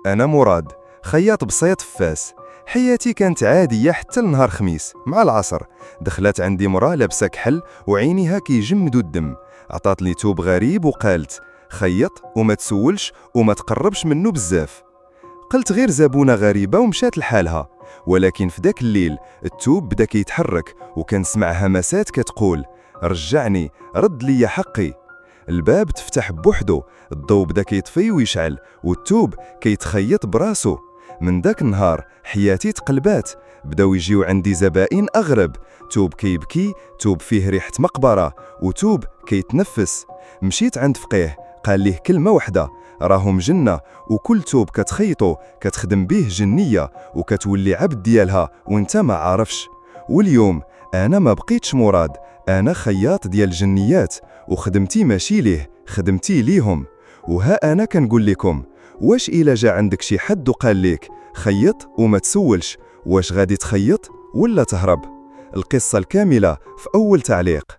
أنا مراد، خياط بسيط في فاس. حياتي كانت عادية حتى لنهار خميس مع العصر. دخلت عندي مرا لابسة كحل وعينيها كيجمدو الدم. عطاتني توب غريب وقالت: خيط وما تسولش وما تقربش منه بزاف. قلت غير زبونة غريبة ومشات لحالها. ولكن في داك الليل التوب بدا كيتحرك وكنسمع همسات كتقول: رجعني، رد لي حقي. الباب تفتح بوحدو، الضوء بدا كيطفي ويشعل والتوب كيتخيط براسو. من داك النهار حياتي تقلبات، بداو يجيو عندي زبائن أغرب. توب كيبكي، توب فيه ريحة مقبرة، وتوب كيتنفس. مشيت عند فقيه، قال ليه كلمة واحدة: راهم جنة، وكل توب كتخيطو كتخدم به جنية وكتولي عبد ديالها وانت ما عارفش. واليوم أنا ما بقيتش مراد، أنا خياط ديال جنيات، وخدمتي ماشي ليه، خدمتي ليهم. وها أنا كنقول لكم: واش إلا جا عندك شي حد وقال ليك خيط وما تسولش، واش غادي تخيط ولا تهرب؟ القصة الكاملة في أول تعليق.